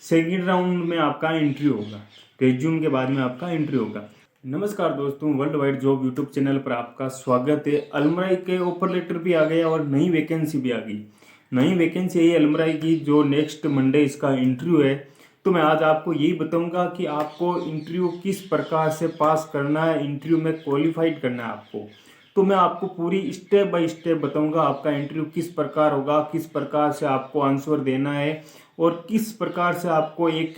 Second round में आपका interview होगा। रेज्यूम के बाद में आपका इंटरव्यू होगा। नमस्कार दोस्तों, world wide job YouTube channel पर आपका स्वागत है। अलमराई के ऑफर लेटर भी आ गया और नई वैकेंसी भी आ गई। नई वैकेंसी है अलमराई की, जो नेक्स्ट मंडे इसका इंटरव्यू है। तो मैं आज आपको यही बताऊंगा कि आपको इंटरव्यू किस प्रकार से पास करना है, इंटरव्यू में क्वालिफाइड करना है आपको। तो मैं आपको पूरी स्टेप बाय स्टेप बताऊंगा आपका इंटरव्यू किस प्रकार होगा, किस प्रकार से आपको आंसर देना है और किस प्रकार से आपको एक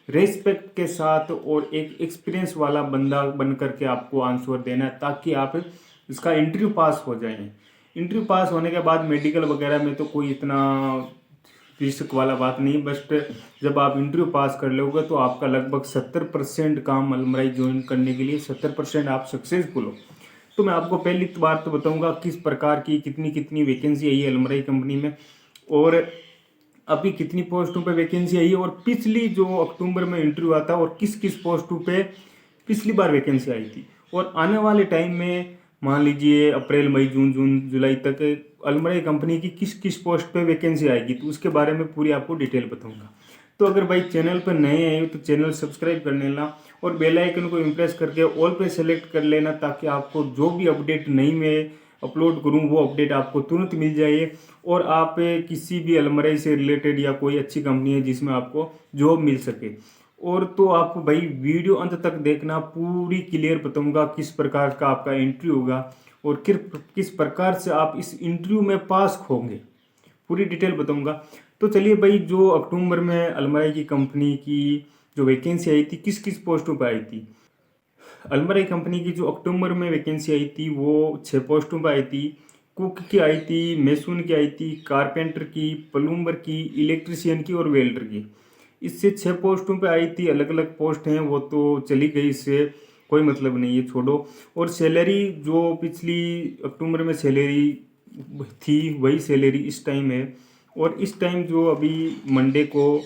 रेस्पेक्ट के साथ और एक एक्सपीरियंस वाला बंदा बन करके आपको आंसर देना है, ताकि आप इसका इंटरव्यू पास हो जाएं। इंटरव्यू पास होने के बाद मेडिकल वगैरह में तो कोई इतना रिस्क वाला बात नहीं, बस जब आप इंटरव्यू पास कर लोगे तो आपका लगभग 70% काम अलमराई ज्वाइन करने के लिए 70% आप सक्सेसफुल हो। तो मैं आपको पहली बार तो बताऊंगा किस प्रकार की कितनी कितनी वैकेंसी आई है अलमराई कंपनी में, और अभी कितनी पोस्टों पे वैकेंसी आई है, और पिछली जो अक्टूबर में इंटरव्यू आता और किस किस पोस्टों पे पिछली बार वैकेंसी आई थी, और आने वाले टाइम में मान लीजिए अप्रैल मई जून जुलाई तक अलमराई कंपनी की किस किस पोस्ट पे वैकेंसी आएगी, तो उसके बारे में पूरी आपको डिटेल बताऊंगा। तो अगर भाई चैनल पर नए आए हो तो चैनल सब्सक्राइब कर लेना और बेल आइकन को इम्प्रेस करके ऑल पे सेलेक्ट कर लेना, ताकि आपको जो भी अपडेट नई मैं अपलोड करूं वो अपडेट आपको तुरंत मिल जाए और आप किसी भी अलमराई से रिलेटेड या कोई अच्छी कंपनी है जिसमें आपको जॉब मिल सके। और तो आप भाई वीडियो अंत तक देखना, पूरी क्लियर बताऊंगा किस प्रकार का आपका इंटरव्यू होगा और किस प्रकार से आप इस इंटरव्यू में पास होंगे, पूरी डिटेल बताऊंगा। तो चलिए भाई, जो अक्टूबर में अलमराई की कंपनी की जो वैकेंसी आई थी किस किस पोस्टों पर आई थी। अलमराई कंपनी की जो अक्टूबर में वैकेंसी आई थी वो 6 पोस्टों पर आई थी। कुक की आई थी, मेसून की आई थी, कारपेंटर की, प्लम्बर की, इलेक्ट्रिशियन की और वेल्डर की। इससे 6 पोस्टों पे आई थी। अलग अलग पोस्ट हैं वो तो चली गई, इससे कोई मतलब नहीं है, छोड़ो। और सैलरी जो पिछली अक्टूबर में सैलरी थी वही सैलरी इस टाइम है। और इस टाइम जो अभी मंडे को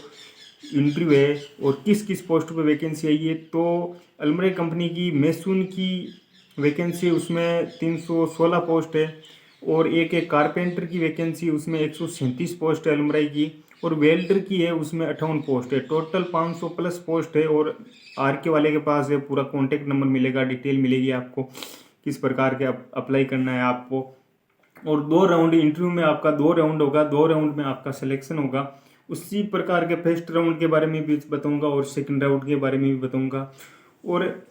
इंटरव्यू है और किस किस पोस्ट पे वैकेंसी आई है, तो अलमराई कंपनी की मेसून की वैकेंसी उसमें 316 पोस्ट है, और एक कारपेंटर की वैकेंसी उसमें 137 पोस्ट है अलमराई की, और वेल्डर की है उसमें 58 पोस्ट है। टोटल 500 प्लस पोस्ट है। और आर के वाले के पास है, पूरा कॉन्टेक्ट नंबर मिलेगा, डिटेल मिलेगी आपको किस प्रकार के अप्लाई करना है आपको। और 2 राउंड इंटरव्यू में आपका 2 राउंड होगा, 2 राउंड में आपका सिलेक्शन होगा। उसी प्रकार के फर्स्ट राउंड के बारे में भी बताऊंगा और सेकंड राउंड के बारे में भी बताऊंगा। और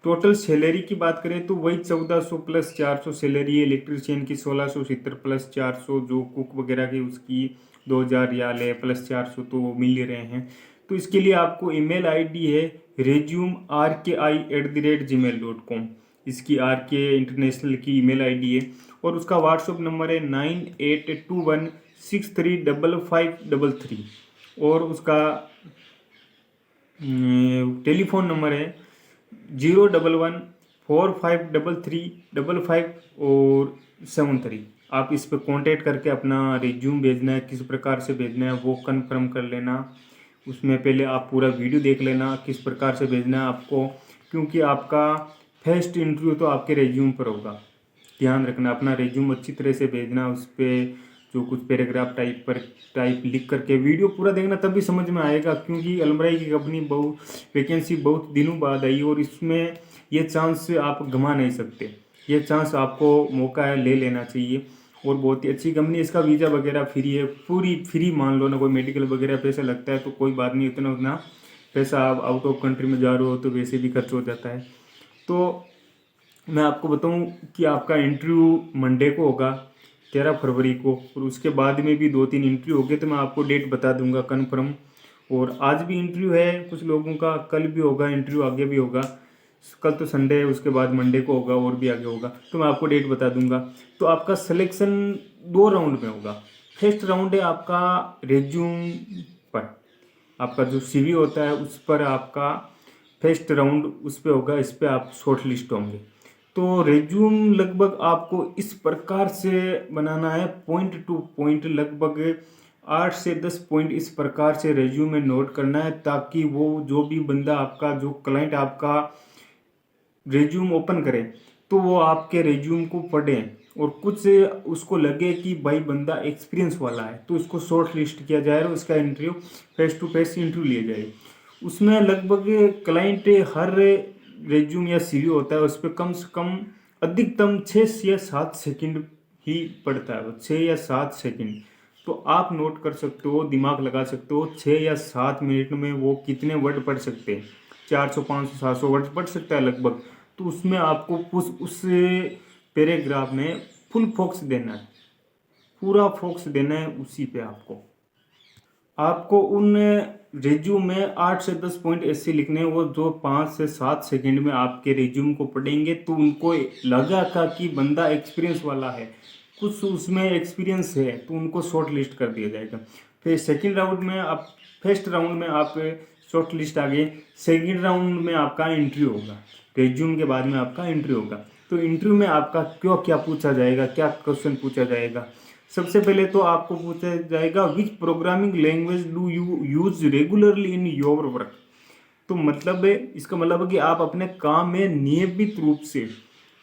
टोटल सैलरी की बात करें तो वही 1400 प्लस 400 सैलरी है। इलेक्ट्रिशियन की 1670 प्लस 400, जो कुक वगैरह की उसकी 2000 रियाल है, प्लस 400 तो वो मिल ही रहे हैं। तो इसके लिए आपको ईमेल आईडी है resume@gmail.com। इसकी आर के इंटरनेशनल की ईमेल आईडी है, और उसका व्हाट्सअप नंबर है 9821635533, और उसका टेलीफोन नंबर है 011453355 और 73। आप इस पर कांटेक्ट करके अपना रिज्यूम भेजना है, किस प्रकार से भेजना है वो कंफर्म कर लेना। उसमें पहले आप पूरा वीडियो देख लेना किस प्रकार से भेजना है आपको, क्योंकि आपका फर्स्ट इंटरव्यू तो आपके रिज्यूम पर होगा। ध्यान रखना, अपना रिज्यूम अच्छी तरह से भेजना, उस पर जो कुछ पैराग्राफ टाइप लिख करके वीडियो पूरा देखना, तभी समझ में आएगा। क्योंकि अलमराई की कंपनी वैकेंसी बहुत दिनों बाद आई, और इसमें ये चांस आप गंवा नहीं सकते। ये चांस आपको मौका है, ले लेना चाहिए। और बहुत ही अच्छी कंपनी, इसका वीज़ा वगैरह फ्री है, पूरी फ्री मान लो ना। कोई मेडिकल वगैरह पैसा लगता है तो कोई बात नहीं, उतना उतना पैसा आप आउट ऑफ कंट्री में जा रहे हो तो वैसे भी खर्च हो जाता है। तो मैं आपको बताऊं कि आपका इंटरव्यू मंडे को होगा 13 फरवरी को, और उसके बाद में भी 2-3 इंटरव्यू हो गए, तो मैं आपको डेट बता दूंगा कन्फर्म। और आज भी इंटरव्यू है कुछ लोगों का, कल भी होगा इंटरव्यू, आगे भी होगा। कल तो संडे है, उसके बाद मंडे को होगा और भी आगे होगा, तो मैं आपको डेट बता दूंगा। तो आपका सिलेक्शन 2 राउंड में होगा। फर्स्ट राउंड है आपका रेज्यूम पर, आपका जो सीवी होता है उस पर आपका फर्स्ट राउंड उस पर होगा, इस पर आप शॉर्ट लिस्ट होंगे। तो रेज्यूम लगभग आपको इस प्रकार से बनाना है, पॉइंट टू पॉइंट, लगभग 8 से 10 पॉइंट इस प्रकार से रेज्यूम में नोट करना है, ताकि वो जो भी बंदा आपका, जो क्लाइंट आपका रेज्यूम ओपन करे तो वो आपके रेज्यूम को पढ़ें और कुछ उसको लगे कि भाई बंदा एक्सपीरियंस वाला है तो उसको शॉर्ट लिस्ट किया जाएगा, उसका interview face to face interview लिया जाएगा। उसमें लगभग क्लाइंट हर रेज्यूम या सीवी होता है उस पर कम से कम अधिकतम 6 या 7 सेकंड ही पड़ता है, 6 या 7 सेकंड। तो आप नोट कर सकते हो, दिमाग लगा सकते हो 6 या 7 मिनट में वो कितने वर्ड पढ़ सकते हैं। 400 500 700 वर्ड पढ़ सकता है लगभग। तो उसमें आपको उस पैराग्राफ में फुल फोकस देना है, पूरा फोकस देना है उसी पे। आपको उन रिज्यूम में 8 से 10 पॉइंट ऐसे लिखने हैं वो जो 5 से 7 सेकंड में आपके रिज्यूम को पढ़ेंगे तो उनको लगा था कि बंदा एक्सपीरियंस वाला है, कुछ उसमें एक्सपीरियंस है, तो उनको शॉर्ट लिस्ट कर दिया जाएगा। फिर सेकंड राउंड में आप, फर्स्ट राउंड में आप शॉर्ट लिस्ट आ गए, सेकंड राउंड में आपका इंटरव्यू होगा। रिज्यूम के बाद में आपका इंटरव्यू होगा। तो इंटरव्यू में आपका क्या पूछा जाएगा, क्या क्वेश्चन पूछा जाएगा। सबसे पहले तो आपको पूछा जाएगा विच programming language do you use regularly in your work. तो मतलब है, इसका मतलब है कि आप अपने काम में नियमित रूप से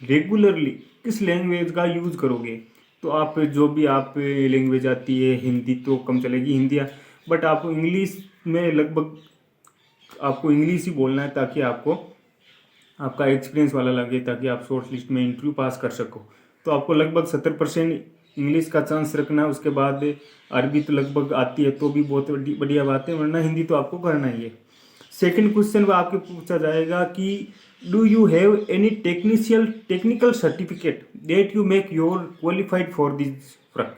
रेगुलरली किस लैंग्वेज का यूज करोगे। तो आप जो भी आप लैंग्वेज आती है, हिंदी तो कम चलेगी, हिंदी, बट आपको इंग्लिश में लगभग आपको इंग्लिश ही बोलना है ताकि आपको आपका एक्सपीरियंस वाला लगे, ताकि आप शॉर्ट लिस्ट में इंटरव्यू पास कर सको। तो आपको लगभग 70% इंग्लिश का चांस रखना है। उसके बाद अरबी तो लगभग आती है तो भी बहुत बढ़िया बात है, वरना हिंदी तो आपको करना ही है। सेकंड क्वेश्चन में आपके पूछा जाएगा कि do you have any technical certificate that you make your qualified for this work.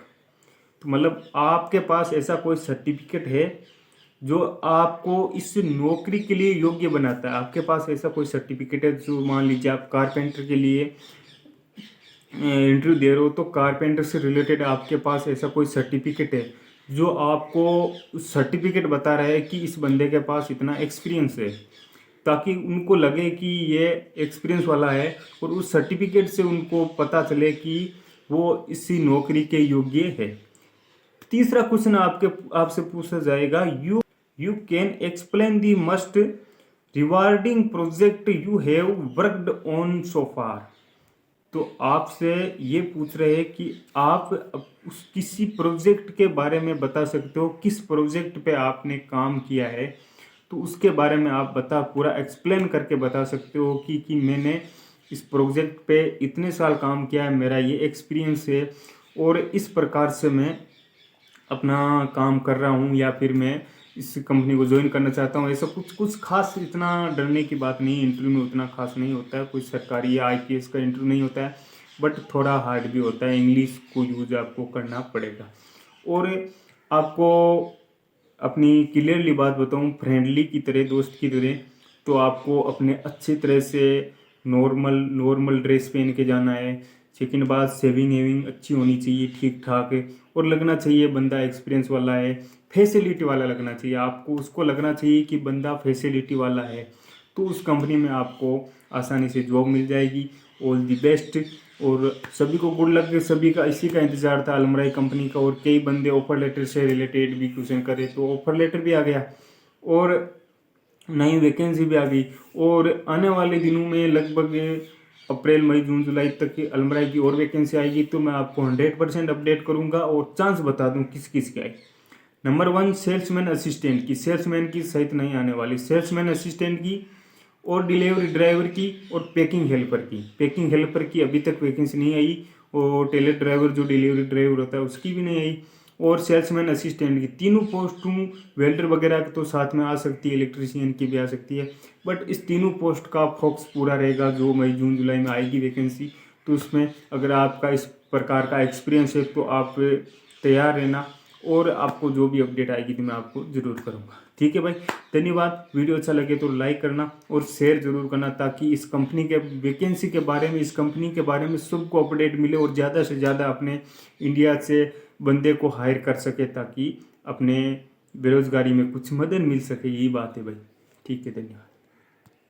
तो मतलब आपके पास ऐसा कोई सर्टिफिकेट है जो आपको इस नौकरी के लिए योग्य बनाता है। आपके पास ऐसा कोई सर्टिफिकेट है, जो मान लीजिए आप कारपेंटर के लिए इंटरव्यू दे रहे हो, तो कारपेंटर से रिलेटेड आपके पास ऐसा कोई सर्टिफिकेट है जो आपको उस सर्टिफिकेट बता रहा है कि इस बंदे के पास इतना एक्सपीरियंस है, ताकि उनको लगे कि ये एक्सपीरियंस वाला है और उस सर्टिफिकेट से उनको पता चले कि वो इसी नौकरी के योग्य है। तीसरा क्वेश्चन आपसे पूछा जाएगा you can explain the most rewarding project you have worked on so far. तो आपसे ये पूछ रहे हैं कि आप उस किसी प्रोजेक्ट के बारे में बता सकते हो, किस प्रोजेक्ट पे आपने काम किया है। तो उसके बारे में आप पूरा एक्सप्लेन करके बता सकते हो कि मैंने इस प्रोजेक्ट पे इतने साल काम किया है, मेरा ये एक्सपीरियंस है और इस प्रकार से मैं अपना काम कर रहा हूँ, या फिर मैं इस कंपनी को ज्वाइन करना चाहता हूँ। ऐसा कुछ खास इतना डरने की बात नहीं है। इंटरव्यू में उतना खास नहीं होता है, कोई सरकारी या आईपीएस का इंटरव्यू नहीं होता है, बट थोड़ा हार्ड भी होता है। इंग्लिश को यूज आपको करना पड़ेगा। और आपको अपनी क्लियरली बात बताऊँ, फ्रेंडली की तरह, दोस्त की तरह, तो आपको अपने अच्छी तरह से नॉर्मल ड्रेस पहन के जाना है। सेकंड बात, सेविंग अच्छी होनी चाहिए, ठीक ठाक है, और लगना चाहिए बंदा एक्सपीरियंस वाला है, फैसिलिटी वाला लगना चाहिए। आपको उसको लगना चाहिए कि बंदा फैसिलिटी वाला है, तो उस कंपनी में आपको आसानी से जॉब मिल जाएगी। ऑल दी बेस्ट, और सभी को गुड लक। सभी का इसी का इंतजार था, अलमराई कंपनी का। और कई बंदे ऑफर लेटर से रिलेटेड भी क्वेश्चन करे, तो ऑफर लेटर भी आ गया और नई वैकेंसी भी आ गई। और आने वाले दिनों में लगभग अप्रैल मई जून जुलाई तक अलमराई की और वैकेंसी आएगी, तो मैं आपको 100% अपडेट करूंगा और चांस बता दूं किस किस के आए। नंबर 1 सेल्समैन असिस्टेंट की, सेल्समैन की सहित नहीं आने वाली, सेल्समैन असिस्टेंट की, और डिलीवरी ड्राइवर की, और पैकिंग हेल्पर की। पैकिंग हेल्पर की अभी तक वैकेंसी नहीं आई, और टेलर ड्राइवर जो डिलीवरी ड्राइवर होता है उसकी भी नहीं आई, और सेल्समैन असिस्टेंट की। तीनों पोस्टों, वेल्डर वगैरह तो साथ में आ सकती है, इलेक्ट्रीशियन की भी आ सकती है, बट इस तीनों पोस्ट का फोकस पूरा रहेगा जो मई जून जुलाई में आएगी वैकेंसी। तो उसमें अगर आपका इस प्रकार का एक्सपीरियंस है तो आप तैयार रहना, और आपको जो भी अपडेट आएगी तो मैं आपको ज़रूर करूँगा। ठीक है भाई, धन्यवाद। वीडियो अच्छा लगे तो लाइक करना और शेयर जरूर करना, ताकि इस कंपनी के वैकेंसी के बारे में, इस कंपनी के बारे में सबको अपडेट मिले और ज़्यादा से ज़्यादा अपने इंडिया से बंदे को हायर कर सके, ताकि अपने बेरोजगारी में कुछ मदद मिल सके। यही बात है भाई। ठीक है, धन्यवाद।